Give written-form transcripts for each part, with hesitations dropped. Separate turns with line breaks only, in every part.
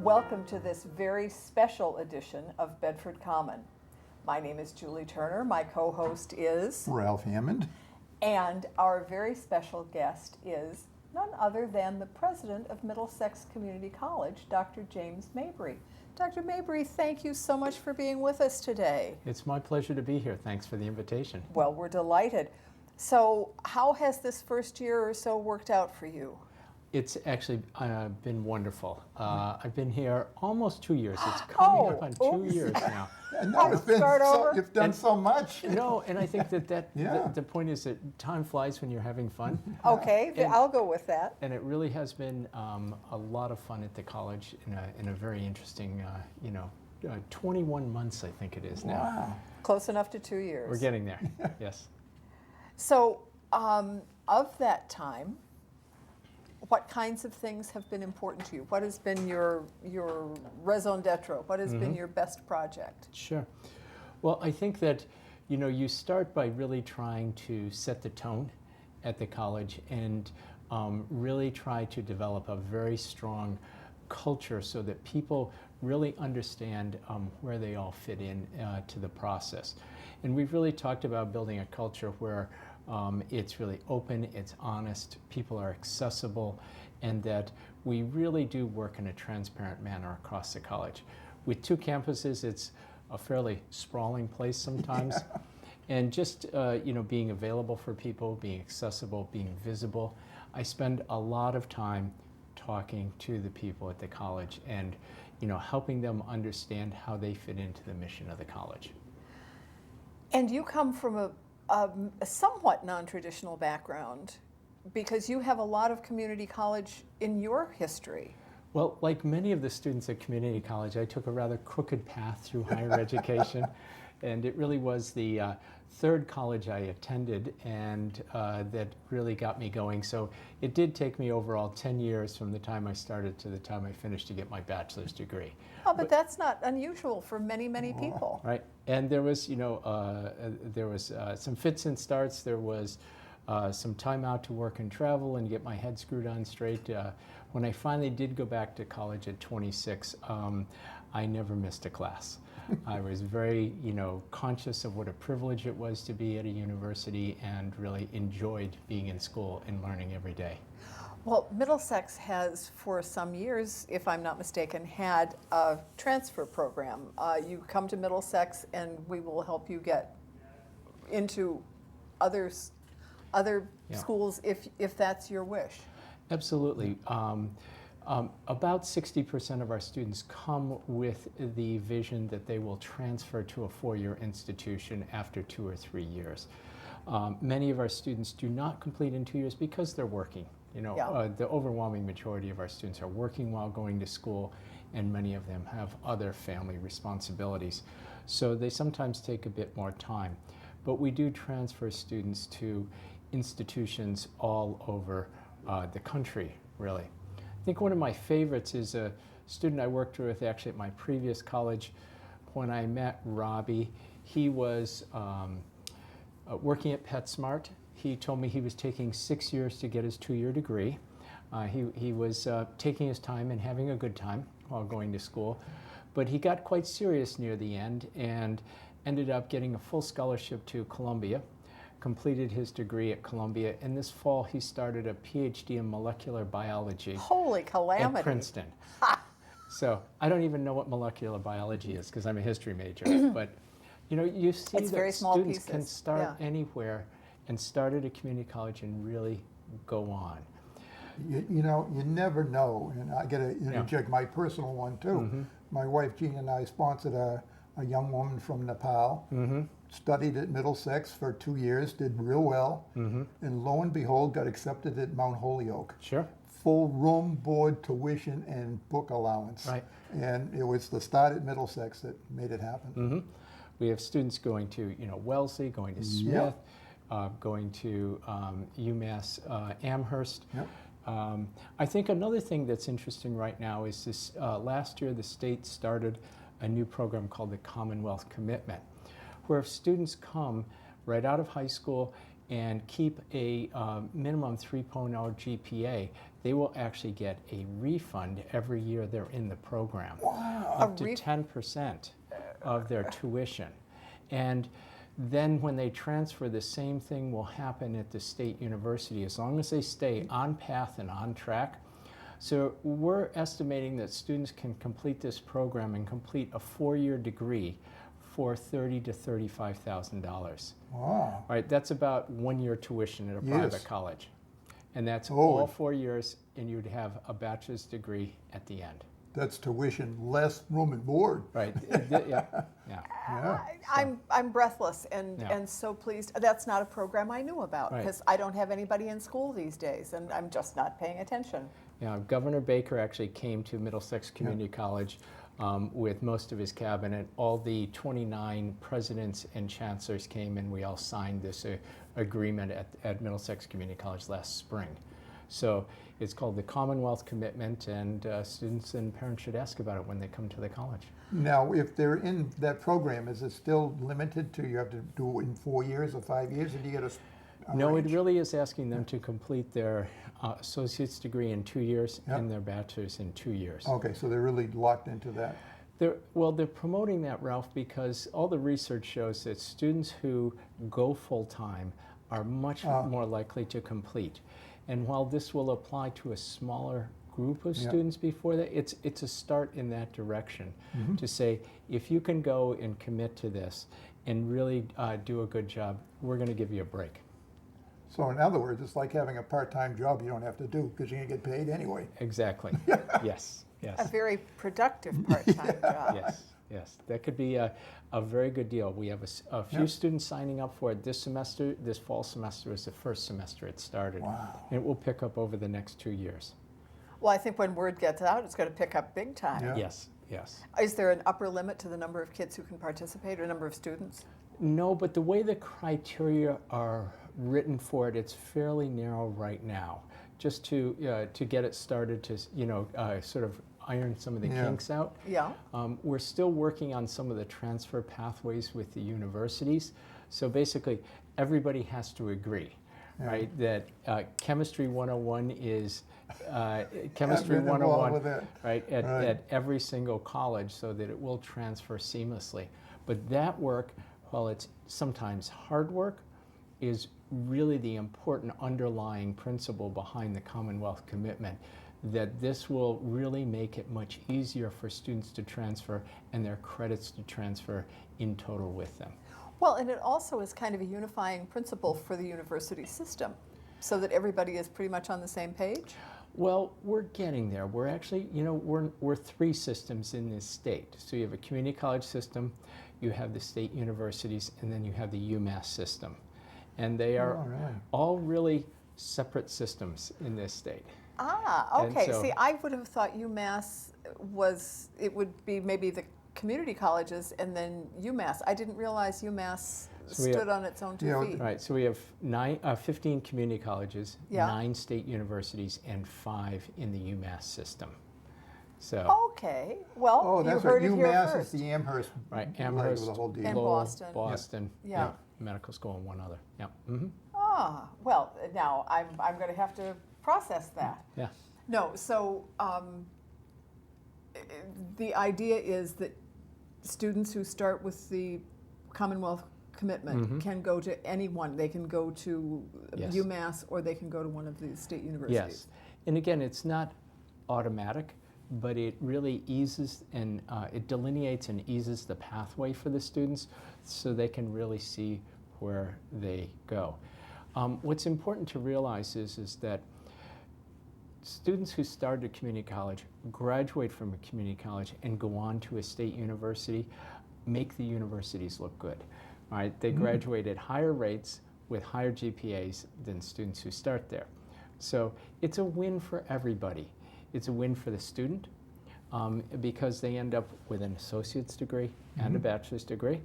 Welcome to this very special edition of Bedford Common. My name is Julie Turner. My co-host is
Ralph Hammond.
And our very special guest is none other than the president of Middlesex Community College, Dr. James Mabry. Dr. Mabry, thank you so much for being with us today.
It's my pleasure to be here. Thanks for the invitation.
Well, we're delighted. So how has this first year or so worked out for you?
It's actually been wonderful. I've been here almost 2 years. It's coming up on 2 years now.
No, it's been you've done so much.
No, and I think that
Yeah.
the point is that time flies when you're having fun.
Okay, I'll go with that.
And it really has been a lot of fun at the college in a very interesting, 21 months I think it is now.
Wow.
Close enough to 2 years.
We're getting there, yes.
So, of that time, what kinds of things have been important to you? What has been your raison d'etre? What has been your best project?
Sure. Well, I think that, you start by really trying to set the tone at the college and really try to develop a very strong culture so that people really understand where they all fit in to the process. And we've really talked about building a culture where it's really open, it's honest, people are accessible, and that we really do work in a transparent manner across the college. With 2 campuses, it's a fairly sprawling place sometimes. And just being available for people, being accessible, being visible. I spend a lot of time talking to the people at the college and helping them understand how they fit into the mission of the college.
And you come from a somewhat non-traditional background because you have a lot of community college in your history.
Well, like many of the students at community college, I took a rather crooked path through higher education, and it really was the third college I attended and that really got me going. So it did take me overall 10 years from the time I started to the time I finished to get my bachelor's degree.
Oh, but that's not unusual for many, many people.
Right, and there was, some fits and starts. There was some time out to work and travel and get my head screwed on straight. When I finally did go back to college at 26, I never missed a class. I was very, conscious of what a privilege it was to be at a university and really enjoyed being in school and learning every day.
Well, Middlesex has, for some years, if I'm not mistaken, had a transfer program. You come to Middlesex and we will help you get into other schools if that's your wish.
Absolutely. About 60% of our students come with the vision that they will transfer to a 4-year institution after 2 or 3 years. Many of our students do not complete in 2 years because they're working. The overwhelming majority of our students are working while going to school, and many of them have other family responsibilities. So they sometimes take a bit more time. But we do transfer students to institutions all over the country, really. I think one of my favorites is a student I worked with actually at my previous college. When I met Robbie, he was working at PetSmart. He told me he was taking 6 years to get his 2-year degree. He was taking his time and having a good time while going to school. But he got quite serious near the end and ended up getting a full scholarship to Columbia, completed his degree at Columbia, and this fall he started a PhD in molecular biology.
Holy calamity.
At Princeton. So I don't even know what molecular biology is because I'm a history major, but you see
it's
that students
pieces.
Can start anywhere and start at a community college and really go on.
You never know, and I got to interject my personal one too. My wife Jean and I sponsored a young woman from Nepal, studied at Middlesex for 2 years, did real well, and lo and behold got accepted at Mount Holyoke.
Sure.
Full room, board, tuition, and book allowance.
Right.
And it was the start at Middlesex that made it happen.
We have students going to Wellesley, going to Smith, going to UMass Amherst.
Yep.
I think another thing that's interesting right now is this, last year the state started a new program called the Commonwealth Commitment, where if students come right out of high school and keep a minimum 3.0 GPA, they will actually get a refund every year they're in the program, up to 10% of their tuition. And then when they transfer, the same thing will happen at the state university, as long as they stay on path and on track. So we're estimating that students can complete this program and complete a 4-year degree for $30,000 to $35,000.
Wow.
Right, that's about 1 year tuition at a private college. And that's
Oh.
all 4 years, and you'd have a bachelor's degree at the end.
That's tuition less room and board.
Right, yeah, yeah.
Yeah.
I'm breathless and,
Yeah.
and so pleased. That's not a program I knew about
Right.
because I don't have anybody in school these days and I'm just not paying attention.
Yeah, Governor Baker actually came to Middlesex Community College with most of his cabinet. All the 29 presidents and chancellors came and we all signed this agreement at Middlesex Community College last spring. So it's called the Commonwealth Commitment, and students and parents should ask about it when they come to the college.
Now, if they're in that program, is it still limited to you have to do it in 4 years or 5 years, or do you get a
No, it
range?
really is asking them to complete their associate's degree in 2 years
Yep.
and their bachelor's in 2 years.
Okay, so they're really locked into that.
They're promoting that, Ralph, because all the research shows that students who go full-time are much more likely to complete. And while this will apply to a smaller group of
Yeah.
students before that, it's a start in that direction to say, if you can go and commit to this and really do a good job, we're going to give you a break.
So in other words, it's like having a part-time job you don't have to do because you're going to get paid anyway.
Exactly. Yes,
A
yes,
very productive part-time job.
yes, yes. That could be a very good deal. We have a few
Yeah.
students signing up for it this semester. This fall semester is the first semester it started.
Wow.
And it will pick up over the next 2 years.
Well, I think when word gets out, it's going to pick up big time.
Yeah.
Yes, yes.
Is there an upper limit to the number of kids who can participate or number of students?
No, but the way the criteria are written for it, it's fairly narrow right now. Just to get it started, to sort of iron some of the
Yeah.
kinks out.
Yeah.
We're still working on some of the transfer pathways with the universities. So basically, everybody has to agree, right? That Chemistry 101 is Chemistry
I've been involved
101,
with it.
right, at every single college so that it will transfer seamlessly. But that work, while it's sometimes hard work, is really the important underlying principle behind the Commonwealth Commitment, that this will really make it much easier for students to transfer and their credits to transfer in total with them.
Well, and it also is kind of a unifying principle for the university system so that everybody is pretty much on the same page.
Well, we're getting there. We're actually, we're 3 systems in this state. So you have a community college system, you have the state universities, and then you have the UMass system. And they are all really separate systems in this state.
Ah,
And
okay.
so-
See, I would have thought UMass it would be maybe the community colleges and then UMass. I didn't realize UMass
So we
stood on its own 2
Yeah,
feet.
Right, so we have 15 community colleges,
Yeah.
9 state universities, and 5 in the UMass system. So,
Okay. Well,
Oh,
you
that's
heard
right.
it here
UMass
first.
is the Amherst.
right,
leg
Amherst,
of the whole deal.
And
Lowell,
Boston.
Boston,
Yeah.
medical school, and one other. Yeah. Mm-hmm.
Ah, well, now I'm going to have to process that.
Yeah.
No, so the idea is that students who start with the Commonwealth Commitment can go to any one. They can go to
Yes.
UMass or they can go to one of the state universities.
Yes, and again, it's not automatic, but it really eases and it delineates and eases the pathway for the students so they can really see where they go. What's important to realize is that students who start at community college, graduate from a community college, and go on to a state university make the universities look good. Right? They graduate at higher rates with higher GPAs than students who start there. So it's a win for everybody. It's a win for the student because they end up with an associate's degree and a bachelor's degree.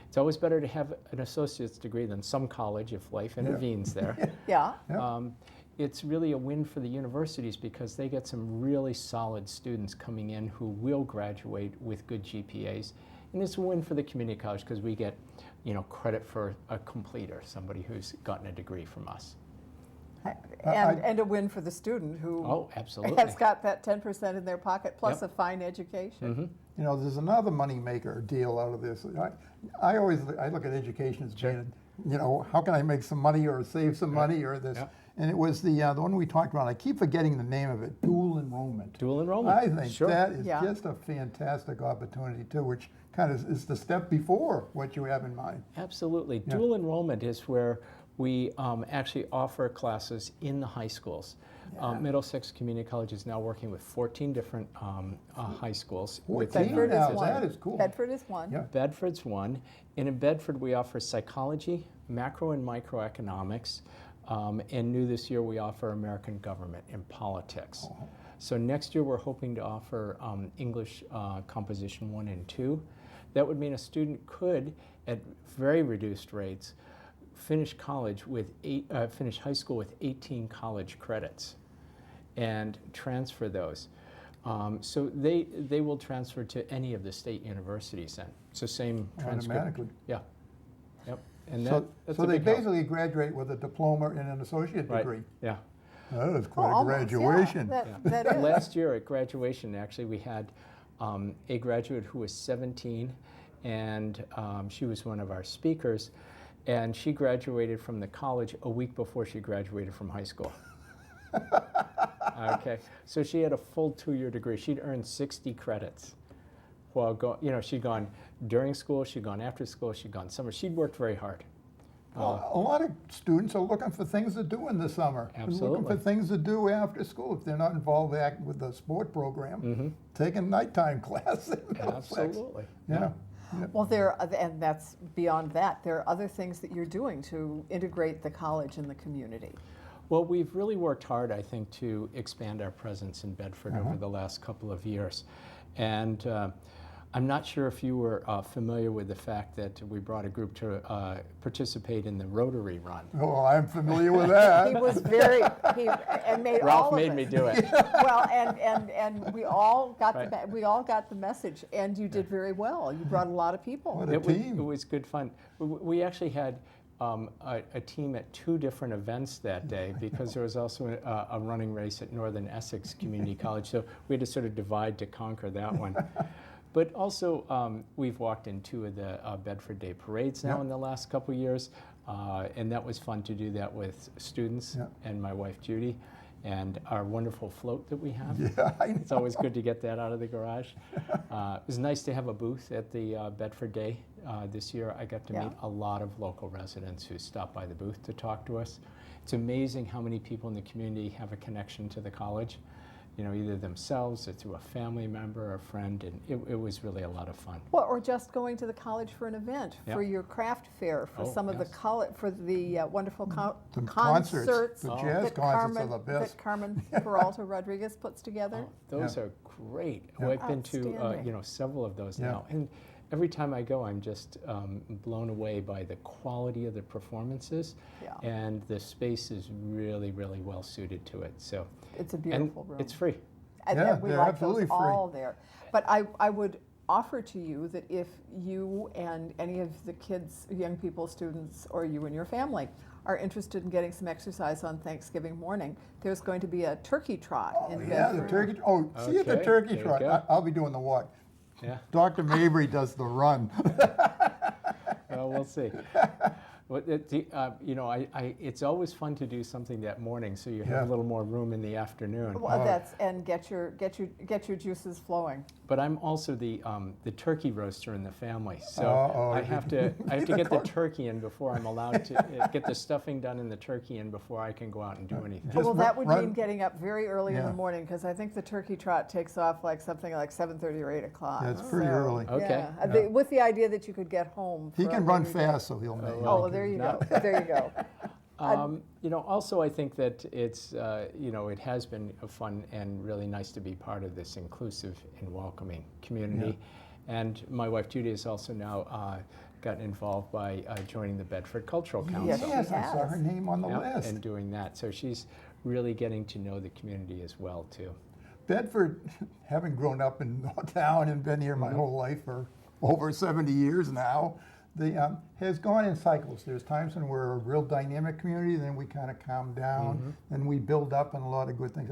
It's always better to have an associate's degree than some college if life intervenes there.
Yeah.
Yeah.
It's really a win for the universities because they get some really solid students coming in who will graduate with good GPAs And it's a win for the community college because we get, credit for a completer, somebody who's gotten a degree from us.
And a win for the student who
Oh, absolutely.
has got that 10% in their pocket plus
Yep.
a fine education.
There's another moneymaker deal out of this. I look at education as being, how can I make some money or save some money or this.
Yeah.
And it was the one we talked about. I keep forgetting the name of it. Dual enrollment.
Dual enrollment.
I think
Sure.
that is
Yeah.
just a fantastic opportunity too, which kind of is the step before what you have in mind.
Absolutely.
Yeah.
Dual enrollment is where we actually offer classes in the high schools. Middlesex Community College is now working with 14 different high schools.
14
Bedford
now,
is one.
that is cool.
Bedford is one.
Yeah.
Bedford's one. And in Bedford, we offer psychology, macro and microeconomics, and new this year, we offer American government and politics. So next year, we're hoping to offer English Composition 1 and 2. That would mean a student could, at very reduced rates, finish finish high school with 18 college credits and transfer those. So they will transfer to any of the state universities then. So same transcript.
Automatically.
Yeah. Yep. And that's
So
a
they
big help.
basically graduate with a diploma and an associate
Right.
degree.
Yeah.
That is quite a
Almost, yeah.
graduation.
That is.
Last year at graduation, actually, we had a graduate who was 17, and she was one of our speakers, and she graduated from the college a week before she graduated from high school. Okay, so she had a full 2-year degree. She'd earned 60 credits. While she'd gone during school, she'd gone after school, she'd gone summer. She'd worked very hard.
Well, a lot of students are looking for things to do in the summer. They're
Absolutely.
looking for things to do after school if they're not involved with the sport program. Taking nighttime class.
Absolutely.
Yeah.
Well, and that's beyond that. There are other things that you're doing to integrate the college in the community.
Well, we've really worked hard, I think, to expand our presence in Bedford over the last couple of years. And I'm not sure if you were familiar with the fact that we brought a group to participate in the Rotary Run.
Oh, I'm familiar with that.
He was and made all
Ralph
of
made
it.
me do it.
Well, and we all got
Right.
we all got the message, and you did very well. You brought a lot of people.
What a
It
team.
was good fun. We actually had a team at 2 different events that day because there was also a running race at Northern Essex Community College. So we had to sort of divide to conquer that one. But also, we've walked in 2 of the Bedford Day parades now
Yep.
in the last couple of years. And that was fun to do that with students
Yep.
and my wife, Judy, and our wonderful float that we have.
Yeah, I know.
It's always good to get that out of the garage. It was nice to have a booth at the Bedford Day this year. I got to meet a lot of local residents who stopped by the booth to talk to us. It's amazing how many people in the community have a connection to the college, either themselves or through a family member or a friend, and it was really a lot of fun.
Well, or just going to the college for an event, for your craft fair, for some of the for the wonderful
The
concerts,
the jazz
that
concerts are the best.
that Carmen Peralta Rodriguez puts together.
Oh, those are great.
Yeah.
I've been to
Outstanding.
several of those
Yeah.
now, and every time I go, I'm just blown away by the quality of the performances,
Yeah.
and the space is really, really well suited to it. So,
It's a
and
beautiful room.
it's free.
And
Yeah,
we
they're
like
absolutely
those
free.
all there. But I would offer to you that if you and any of the kids, young people, students, or you and your family are interested in getting some exercise on Thanksgiving morning, there's going to be a turkey trot in
Yeah,
Bedford.
the turkey. Oh, see you at the
Okay,
turkey
there you
trot.
go.
I'll be doing the walk.
Yeah.
Dr. Mabry does the run.
Well, we'll see. But it's always fun to do something that morning, so you have
Yeah.
a little more room in the afternoon.
Well, and get your juices flowing.
But I'm also the turkey roaster in the family, so
Uh-oh.
I have to get the turkey in before I'm allowed to get the stuffing done and the turkey in before I can go out and do anything.
Just
Well, that would
run-
mean getting up very early in
Yeah.
the morning, because I think the turkey trot takes off something like 7:30 or 8 o'clock.
Yeah, it's pretty early.
Okay.
Yeah. With the idea that you could get home.
He
for
can
a
run
later day.
fast, so he'll make it.
Oh, well, there you go. There you go.
Also, I think that it's, it has been a fun and really nice to be part of this inclusive and welcoming community. And my wife Judy has also now gotten involved by joining the Bedford Cultural Council.
Yes, she
Yes, I saw
has.
her name on the
Yeah,
list.
and doing that. So she's really getting to know the community as well, too.
Bedford, having grown up in town and been here my whole life for over 70 years now, has gone in cycles. There's times when we're a real dynamic community, then we kind of calm down, then we build up on a lot of good things.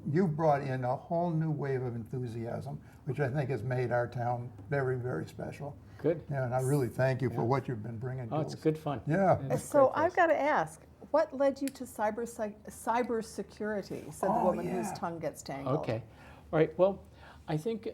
You've brought in a whole new wave of enthusiasm, which I think has made our town very, very special.
Good.
Yeah, and I really thank you for what you've been bringing to
Oh,
us.
it's good fun.
Yeah.
It's
So
great for
I've
us.
got to ask, what led you to cybersecurity? Said the
Oh,
woman whose
yeah.
tongue gets tangled.
Okay. All right. Well, I think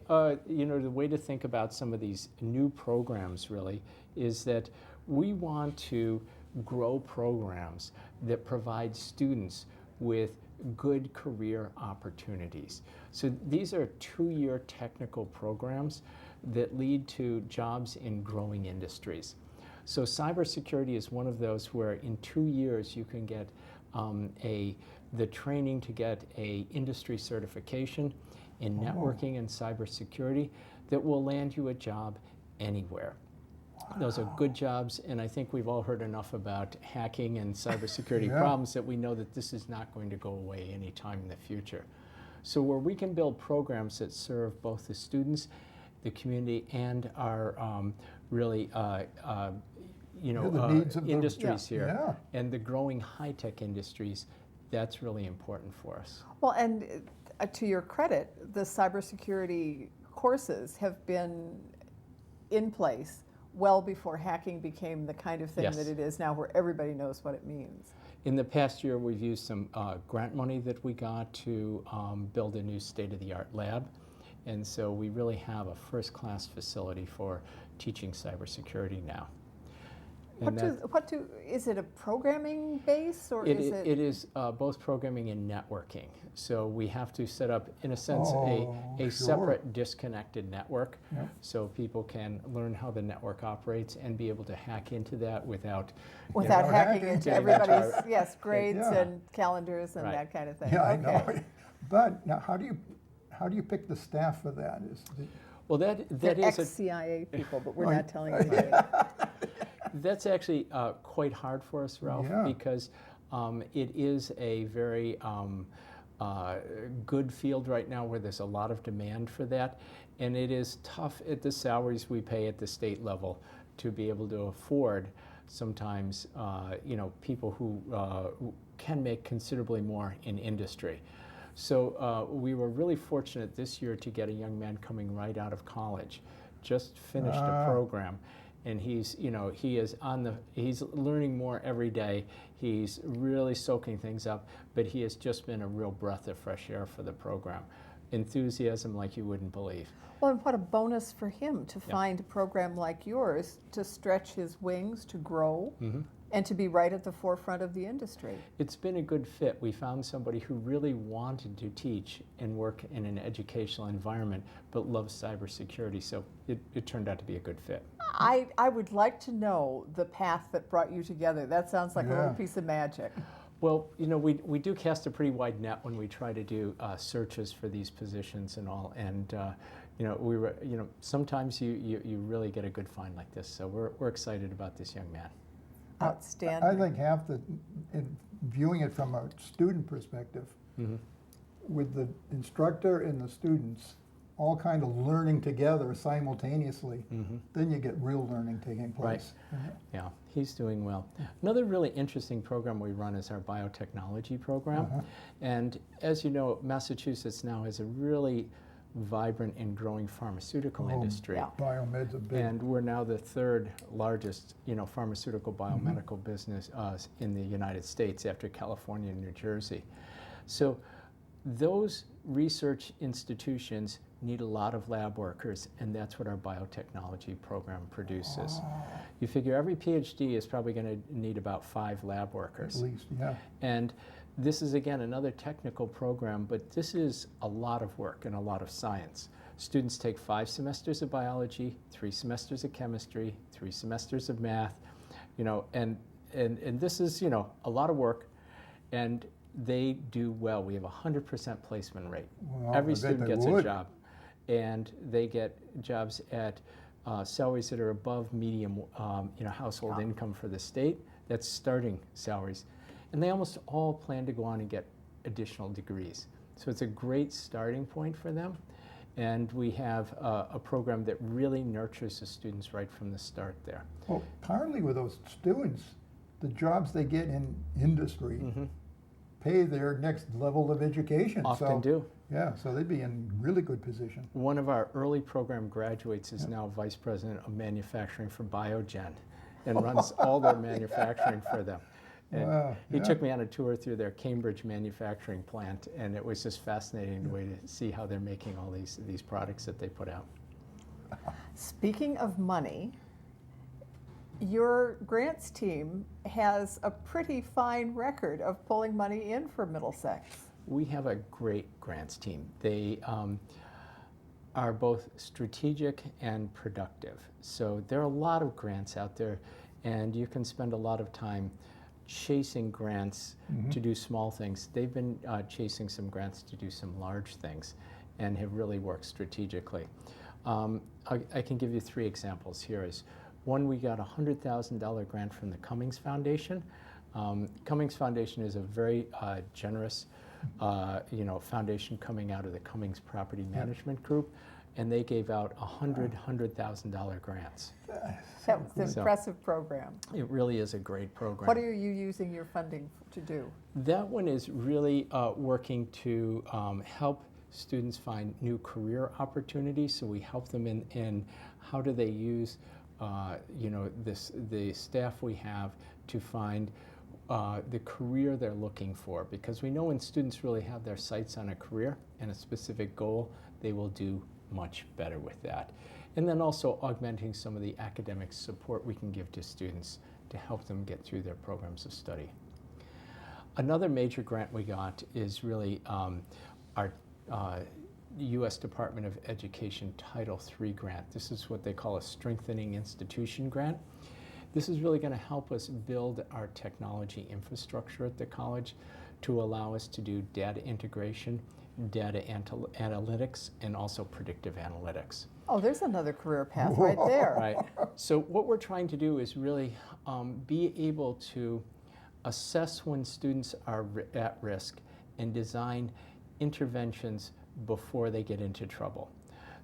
you know, the way to think about some of these new programs really is that we want to grow programs that provide students with good career opportunities. So these are 2-year technical programs that lead to jobs in growing industries. So cybersecurity is one of those where in 2 years you can get the training to get a industry certification in networking and cybersecurity that will land you a job anywhere. Those are good jobs, and I think we've all heard enough about hacking and cybersecurity
Yeah.
problems that we know that this is not going to go away anytime in the future. So where we can build programs that serve both the students, the community, and our really you know,
Yeah, the needs of the-
industries here,
Yeah.
and the growing high-tech industries, that's really important for us.
Well, and to your credit, the cybersecurity courses have been in place well before hacking became the kind of thing
Yes.
that it is now, where everybody knows what it means.
In the past year, we've used some grant money that we got to build a new state-of-the-art lab. And so we really have a first-class facility for teaching cybersecurity now. And
Is it a programming base, or is it?
It is both programming and networking. So we have to set up, in a sense,
Oh,
a
sure.
separate disconnected network,
Yeah.
so people can learn how the network operates and be able to hack into that without
Without
know,
hacking
hacking
into
getting into
everybody's,
our-
yes, grades
Yeah.
and calendars and
Right.
that kind of thing.
Yeah, I
Okay.
know. But now, how do you pick the staff for that?
Well, that
They're
is a
ex-CIA people, but we're
Right.
not telling anybody.
That's actually quite hard for us, Ralph,
Yeah.
because it is a very good field right now where there's a lot of demand for that. And it is tough at the salaries we pay at the state level to be able to afford sometimes you know, people who can make considerably more in industry. So we were really fortunate this year to get a young man coming right out of college, just finished a program. And he's, you know, he's learning more every day. He's really soaking things up, but he has just been a real breath of fresh air for the program. Enthusiasm like you wouldn't believe.
Well, and what a bonus for him to find a program like yours to stretch his wings, to grow, and to be right at the forefront of the industry.
It's been a good fit. We found somebody who really wanted to teach and work in an educational environment, but loves cybersecurity, so it turned out to be a good fit.
I would like to know the path that brought you together. That sounds like a little
Yeah.
piece of magic.
Well, you know, we do cast a pretty wide net when we try to do searches for these positions and all, and you know, sometimes you really get a good find like this, so we're excited about this young man.
Outstanding.
I think in viewing it from a student perspective, with the instructor and the students all kind of learning together simultaneously, then you get real learning taking place.
Yeah, he's doing well. Another really interesting program we run is our biotechnology program. And as you know, Massachusetts now has a really vibrant and growing pharmaceutical industry.
yeah.
Biomed's a big.
And we're now the third largest, you know, pharmaceutical biomedical business in the United States after California and New Jersey. So those research institutions need a lot of lab workers, and that's what our biotechnology program produces. You figure every PhD is probably going to need about 5 lab workers.
At least, yeah.
And this is, again, another technical program, but this is a lot of work and a lot of science. Students take 5 semesters of biology, 3 semesters of chemistry, 3 semesters of math, you know, and this is, you know, a lot of work, and they do well. We have a 100% placement rate.
Well,
Every
I bet
student
they
gets a
would.
job, and they get jobs at salaries that are above medium, you know, household income for the state. That's starting salaries. And they almost all plan to go on and get additional degrees. So it's a great starting point for them. And we have a program that really nurtures the students right from the start there.
Well, partly with those students, the jobs they get in industry pay their next level of education.
Often do.
Yeah, so they'd be in really good position.
One of our early program graduates is now vice president of manufacturing for Biogen and runs all their manufacturing for them. And
Wow,
he
yeah.
took me on a tour through their Cambridge manufacturing plant, and it was just fascinating the way to see how they're making all these products that they put out.
Speaking of money, your grants team has a pretty fine record of pulling money in for Middlesex.
We have a great grants team. They are both strategic and productive. So there are a lot of grants out there, and you can spend a lot of time chasing grants to do small things. They've been chasing some grants to do some large things and have really worked strategically. I can give you 3 examples here. One, we got a $100,000 grant from the Cummings Foundation. Cummings Foundation is a very generous foundation coming out of the Cummings Property Management Group, and they gave out $100,000 grants.
That's an impressive program.
It really is a great program.
What are you using your funding to do?
That one is really working to help students find new career opportunities. So we help them in how do they use the staff we have to find the career they're looking for. Because we know when students really have their sights on a career and a specific goal, they will do much better with that. And then also augmenting some of the academic support we can give to students to help them get through their programs of study. Another major grant we got is really our U.S. Department of Education Title III grant. This is what they call a Strengthening Institution grant. This is really going to help us build our technology infrastructure at the college to allow us to do data integration, data analytics, and also predictive analytics.
Oh, there's another career path right there.
Right. So what we're trying to do is really be able to assess when students are at risk and design interventions before they get into trouble.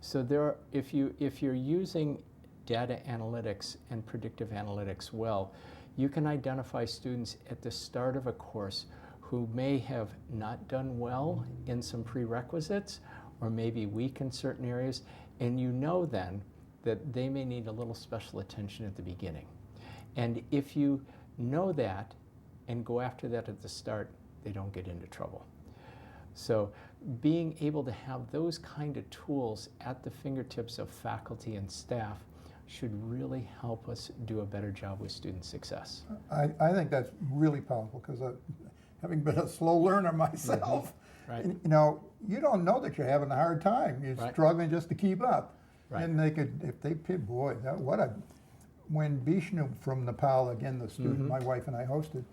So if you're using data analytics and predictive analytics well, you can identify students at the start of a course who may have not done well in some prerequisites or maybe weak in certain areas, and you know then that they may need a little special attention at the beginning. And if you know that and go after that at the start, they don't get into trouble. So being able to have those kind of tools at the fingertips of faculty and staff should really help us do a better job with student success.
I think that's really powerful because having been a slow learner myself,
Right.
you don't know that you're having a hard time. You're
Right.
struggling just to keep up.
Right.
And they could, if they pick, boy, when Bishnu from Nepal, again, the student my wife and I hosted,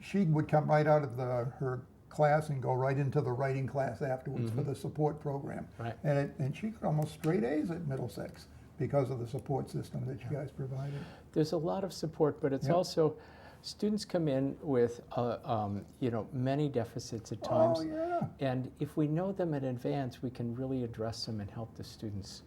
she would come right out of her class and go right into the writing class afterwards for the support program.
Right.
And she got almost straight A's at Middlesex because of the support system that you guys provided.
There's a lot of support, but it's
Yep.
also, students come in with many deficits at times.
Oh, yeah.
And if we know them in advance, we can really address them and help the students,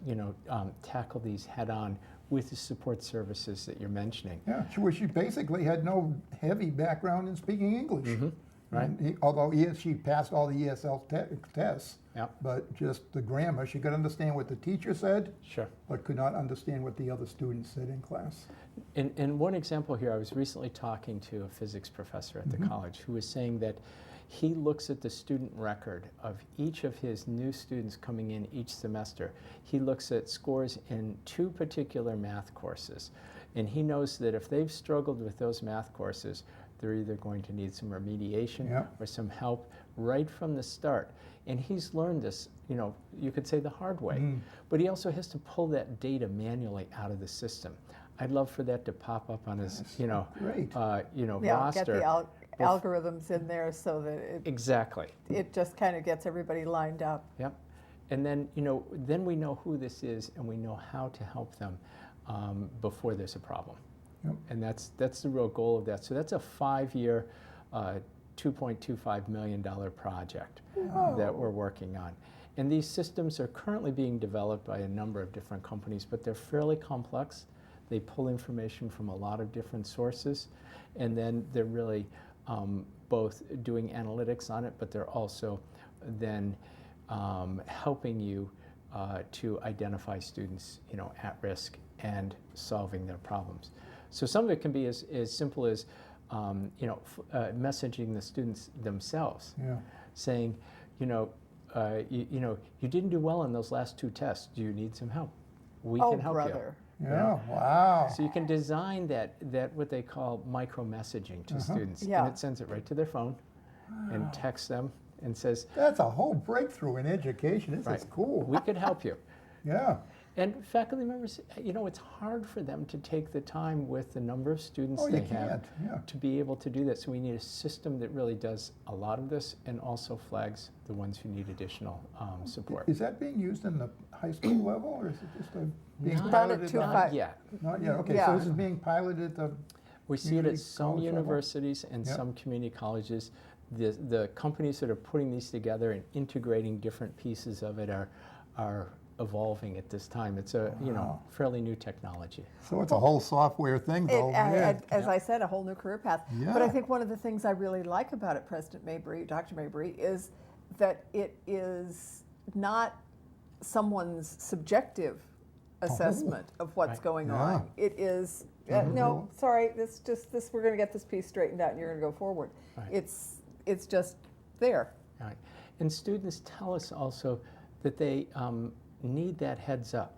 tackle these head on with the support services that you're mentioning.
Yeah, she basically had no heavy background in speaking English.
Right.
And although she passed all the ESL tests,
Yep.
but just the grammar, she could understand what the teacher said,
Sure.
but could not understand what the other students said in class.
And one example here, I was recently talking to a physics professor at the college who was saying that he looks at the student record of each of his new students coming in each semester. He looks at scores in 2 particular math courses. And he knows that if they've struggled with those math courses, they're either going to need some remediation or some help right from the start. And he's learned this, you could say the hard way. But he also has to pull that data manually out of the system. I'd love for that to pop up on his,
Great.
Yeah,
roster.
get the algorithms in there so that
Exactly.
it just kind of gets everybody lined up.
Yep. And then, then we know who this is and we know how to help them before there's a problem.
Yep.
And that's the real goal of that. So that's a 5-year, $2.25 million project that we're working on. And these systems are currently being developed by a number of different companies, but they're fairly complex. They pull information from a lot of different sources, and then they're really both doing analytics on it, but they're also then helping you to identify students, at risk and solving their problems. So some of it can be as simple as, messaging the students themselves, saying, you didn't do well in those last 2 tests. Do you need some help? We can help
brother.
you.
Yeah, wow.
So you can design that what they call micro messaging to students,
Yeah.
and it sends it right to their phone and texts them and says,
That's a whole breakthrough in education. This is
Right.
cool.
we could help you.
Yeah.
And faculty members, it's hard for them to take the time with the number of students
Oh, you
they have
can't. Yeah.
to be able to do that. So we need a system that really does a lot of this and also flags the ones who need additional support.
Is that being used in the high school level, or is it just being
Not-
piloted?
Not
on-
at
yet.
Not yet. Okay,
Yeah.
so this is being piloted at the.
We see it
Community
at some
college level?
universities and
Yep.
some community colleges. The companies that are putting these together and integrating different pieces of it are evolving at this time. It's a
Wow.
fairly new technology.
So it's a whole software thing, though. Yeah.
As I said, a whole new career path. But I
Yeah.
think one of the things I really like about it, President Mabry, Dr. Mabry, is that it is not someone's subjective assessment of what's
Right.
going
Yeah.
on. It is,
Mhm.
no, sorry, this we're going to get this piece straightened out and you're going to go forward.
Right.
It's just there.
Right. And students tell us also that they need that heads up.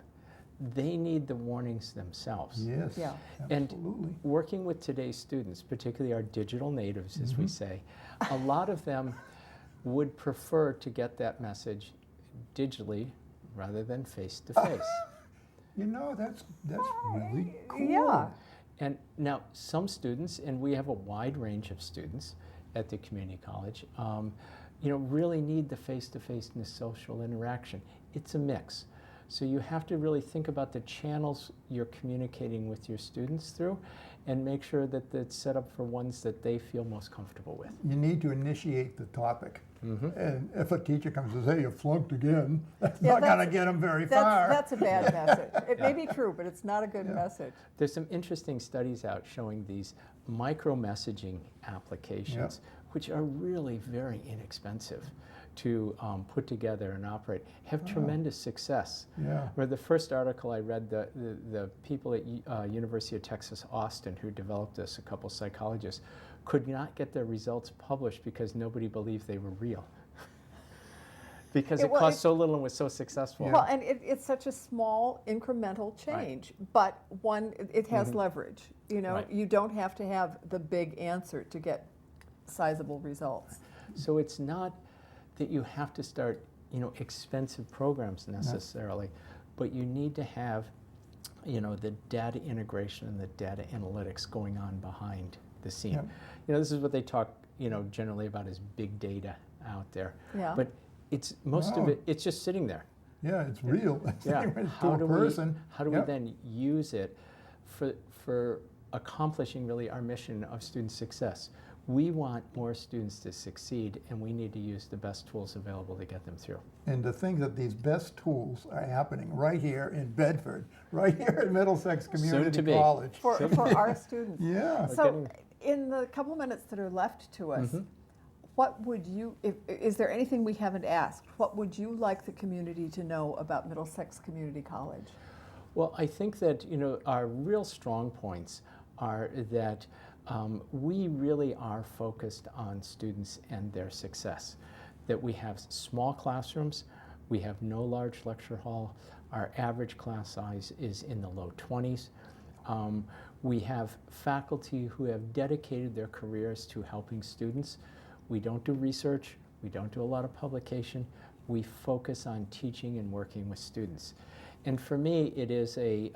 They need the warnings themselves.
Yes.
Yeah.
And
Absolutely.
working with today's students, particularly our digital natives, as
Mm-hmm.
we say, a lot of them would prefer to get that message digitally rather than face to face.
That's really cool.
Yeah.
And now some students, and we have a wide range of students at the community college, really need the face-to-face and the social interaction. It's a mix. So you have to really think about the channels you're communicating with your students through and make sure that it's set up for ones that they feel most comfortable with.
You need to initiate the topic.
Mm-hmm.
And if a teacher comes and says, "Hey, you flunked again," that's
Yeah,
not going to
that's-
get them very far.
That's a bad message. It may be true, but it's not a good
Yeah.
message.
There's some interesting studies out showing these micro-messaging applications, which are really very inexpensive to put together and operate, have tremendous success.
Yeah.
Where the first article I read, the people at University of Texas, Austin, who developed this, a couple psychologists, could not get their results published because nobody believed they were real. Because
Yeah,
it
well,
cost so little and was so successful.
Well, and it's such a small incremental change, but it has leverage.
Right.
You don't have to have the big answer to get sizable results.
So it's not that you have to start, expensive programs necessarily, but you need to have, the data integration and the data analytics going on behind the scene.
Yep.
This is what they talk, generally about as big data out there.
Yeah.
But it's most of
No.
it, it's just sitting there.
Yeah, it's real.
Yeah.
It's
How
to
do
a person.
we
Yep.
then use it for accomplishing really our mission of student success? We want more students to succeed, and we need to use the best tools available to get them through.
And to think that these best tools are happening right here in Bedford, right here at Middlesex Community
to be.
College.
For our students.
Yeah.
So in the couple minutes that are left to us, what would you, is there anything we haven't asked? What would you like the community to know about Middlesex Community College?
Well, I think that our real strong points are that we really are focused on students and their success. That we have small classrooms, we have no large lecture hall, our average class size is in the low 20s. We have faculty who have dedicated their careers to helping students. We don't do research, we don't do a lot of publication, we focus on teaching and working with students. And for me, it is a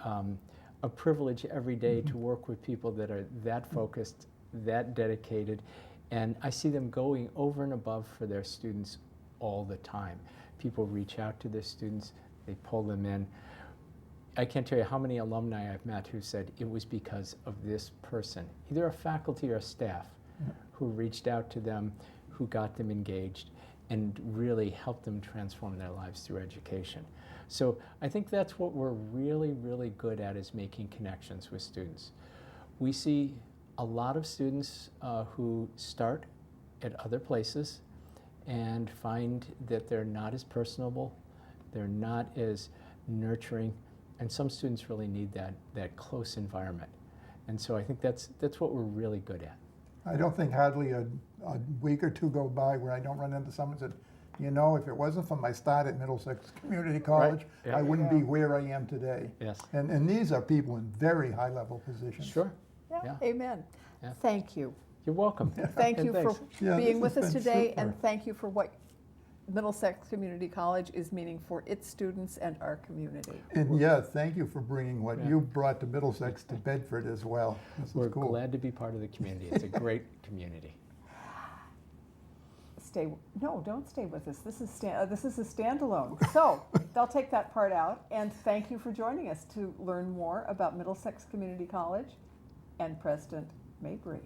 privilege every day to work with people that are that focused, that dedicated, and I see them going over and above for their students all the time. People reach out to their students, they pull them in. I can't tell you how many alumni I've met who said it was because of this person, either a faculty or a staff, who reached out to them, who got them engaged. and really help them transform their lives through education. So I think that's what we're really, really good at, is making connections with students. We see a lot of students who start at other places and find that they're not as personable, they're not as nurturing, and some students really need that close environment. And so I think that's what we're really good at.
I don't think hardly a week or two go by where I don't run into someone that said, you know, if it wasn't for my start at Middlesex Community College,
Yeah.
I wouldn't be where I am today.
Yes.
And these are people in very high level positions.
Sure.
Yeah,
Yeah.
amen.
Yeah.
Thank you.
You're welcome.
Thank
And
you for
thanks.
Yeah,
being
this
with
has
us
been
today,
super.
and thank you for what Middlesex Community College is meaning for its students and our community.
And yeah, thank you for bringing what
Yeah.
you brought to Middlesex to Bedford as well. This
We're
is cool.
glad to be part of the community. It's a great community.
No, don't stay with us. This is a standalone. So they'll take that part out. And thank you for joining us to learn more about Middlesex Community College and President Mabry.